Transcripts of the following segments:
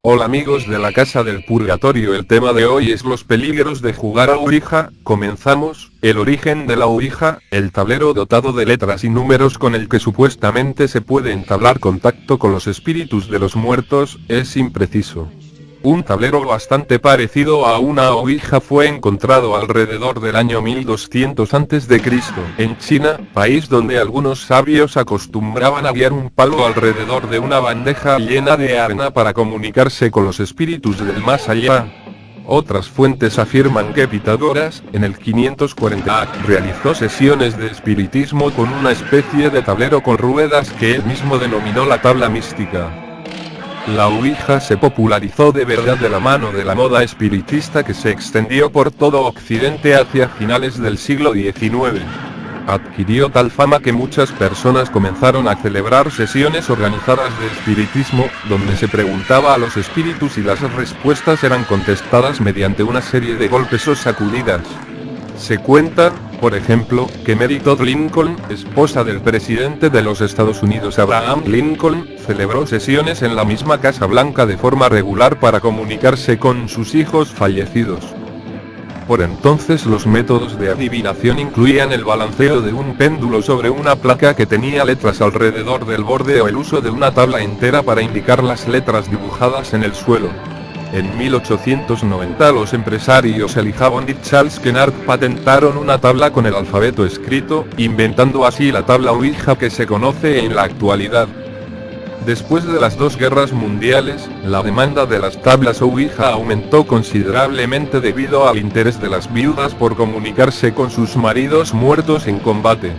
Hola amigos de la Casa del Purgatorio, el tema de hoy es los peligros de jugar a Ouija. Comenzamos. El origen de la Ouija, el tablero dotado de letras y números con el que supuestamente se puede entablar contacto con los espíritus de los muertos, es impreciso. Un tablero bastante parecido a una Ouija fue encontrado alrededor del año 1200 a.C. en China, país donde algunos sabios acostumbraban a guiar un palo alrededor de una bandeja llena de arena para comunicarse con los espíritus del más allá. Otras fuentes afirman que Pitágoras, en el 540 a.C., realizó sesiones de espiritismo con una especie de tablero con ruedas que él mismo denominó la tabla mística. La Ouija se popularizó de verdad de la mano de la moda espiritista que se extendió por todo Occidente hacia finales del siglo XIX. Adquirió tal fama que muchas personas comenzaron a celebrar sesiones organizadas de espiritismo, donde se preguntaba a los espíritus y las respuestas eran contestadas mediante una serie de golpes o sacudidas. Se cuenta, por ejemplo, que Mary Todd Lincoln, esposa del presidente de los Estados Unidos Abraham Lincoln, celebró sesiones en la misma Casa Blanca de forma regular para comunicarse con sus hijos fallecidos. Por entonces los métodos de adivinación incluían el balanceo de un péndulo sobre una placa que tenía letras alrededor del borde o el uso de una tabla entera para indicar las letras dibujadas en el suelo. En 1890 los empresarios Elijah Bond y Charles Kennard patentaron una tabla con el alfabeto escrito, inventando así la tabla Ouija que se conoce en la actualidad. Después de las dos guerras mundiales, la demanda de las tablas Ouija aumentó considerablemente debido al interés de las viudas por comunicarse con sus maridos muertos en combate.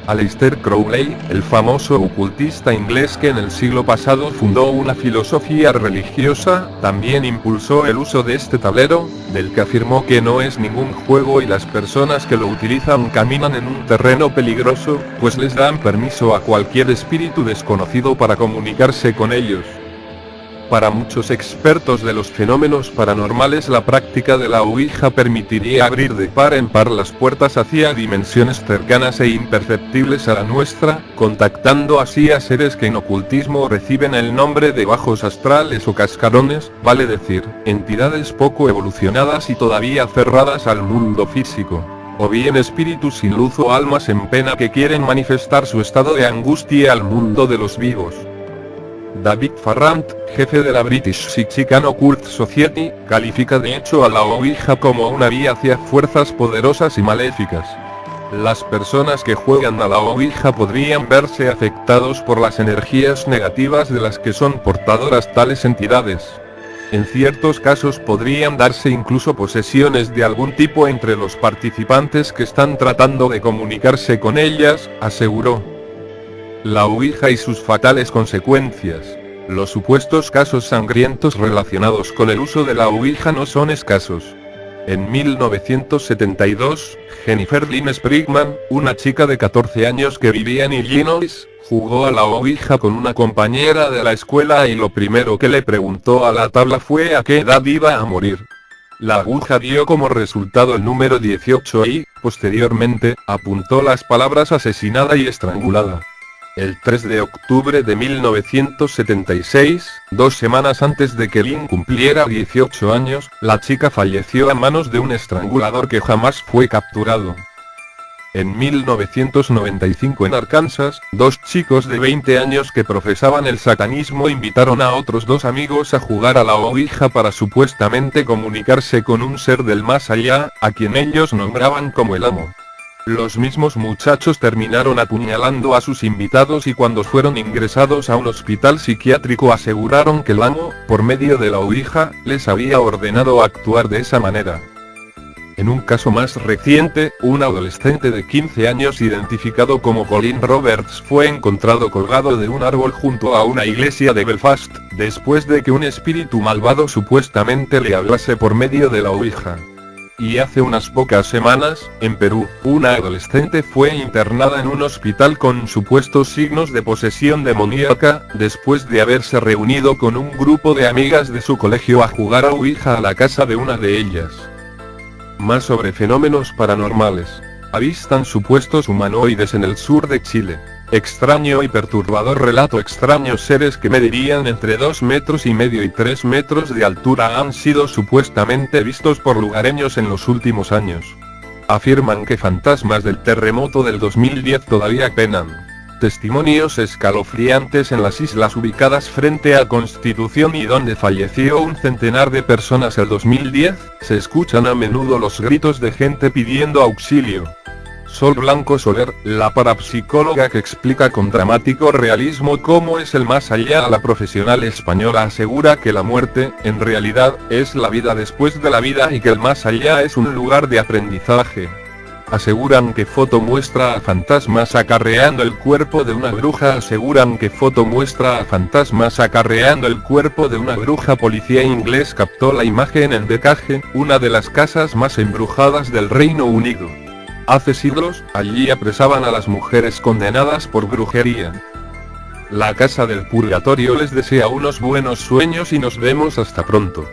Aleister Crowley, el famoso ocultista inglés que en el siglo pasado fundó una filosofía religiosa, también impulsó el uso de este tablero, del que afirmó que no es ningún juego y las personas que lo utilizan caminan en un terreno peligroso, pues les dan permiso a cualquier espíritu desconocido para comunicarse con ellos. Para muchos expertos de los fenómenos paranormales, la práctica de la Ouija permitiría abrir de par en par las puertas hacia dimensiones cercanas e imperceptibles a la nuestra, contactando así a seres que en ocultismo reciben el nombre de bajos astrales o cascarones, vale decir, entidades poco evolucionadas y todavía cerradas al mundo físico. O bien espíritus sin luz o almas en pena que quieren manifestar su estado de angustia al mundo de los vivos. David Farrant, jefe de la British Psychic Occult Society, califica de hecho a la Ouija como una vía hacia fuerzas poderosas y maléficas. Las personas que juegan a la Ouija podrían verse afectados por las energías negativas de las que son portadoras tales entidades. En ciertos casos podrían darse incluso posesiones de algún tipo entre los participantes que están tratando de comunicarse con ellas, aseguró. La Ouija y sus fatales consecuencias. Los supuestos casos sangrientos relacionados con el uso de la Ouija no son escasos. En 1972, Jennifer Lynn Sprigman, una chica de 14 años que vivía en Illinois, jugó a la Ouija con una compañera de la escuela y lo primero que le preguntó a la tabla fue a qué edad iba a morir. La aguja dio como resultado el número 18 y, posteriormente, apuntó las palabras asesinada y estrangulada. El 3 de octubre de 1976, 2 semanas antes de que Lynn cumpliera 18 años, la chica falleció a manos de un estrangulador que jamás fue capturado. En 1995 en Arkansas, 2 chicos de 20 años que profesaban el satanismo invitaron a otros 2 amigos a jugar a la Ouija para supuestamente comunicarse con un ser del más allá, a quien ellos nombraban como el amo. Los mismos muchachos terminaron apuñalando a sus invitados y cuando fueron ingresados a un hospital psiquiátrico aseguraron que el amo, por medio de la Ouija, les había ordenado actuar de esa manera. En un caso más reciente, un adolescente de 15 años identificado como Colin Roberts fue encontrado colgado de un árbol junto a una iglesia de Belfast, después de que un espíritu malvado supuestamente le hablase por medio de la Ouija. Y hace unas pocas semanas, en Perú, una adolescente fue internada en un hospital con supuestos signos de posesión demoníaca, después de haberse reunido con un grupo de amigas de su colegio a jugar a Ouija a la casa de una de ellas. Más sobre fenómenos paranormales. Avistan supuestos humanoides en el sur de Chile. Extraño y perturbador relato. Extraños seres que medirían entre 2,5 metros y 3 metros de altura han sido supuestamente vistos por lugareños en los últimos años. Afirman que fantasmas del terremoto del 2010 todavía penan. Testimonios escalofriantes en las islas ubicadas frente a Constitución y donde falleció un centenar de personas el 2010, se escuchan a menudo los gritos de gente pidiendo auxilio. Sol Blanco Soler, la parapsicóloga que explica con dramático realismo cómo es el más allá, la profesional española asegura que la muerte, en realidad, es la vida después de la vida y que el más allá es un lugar de aprendizaje. Aseguran que foto muestra a fantasmas acarreando el cuerpo de una bruja. Aseguran que foto muestra a fantasmas acarreando el cuerpo de una bruja. Policía inglés captó la imagen en The Cage, una de las casas más embrujadas del Reino Unido. Hace siglos, allí apresaban a las mujeres condenadas por brujería. La Casa del Purgatorio les desea unos buenos sueños y nos vemos hasta pronto.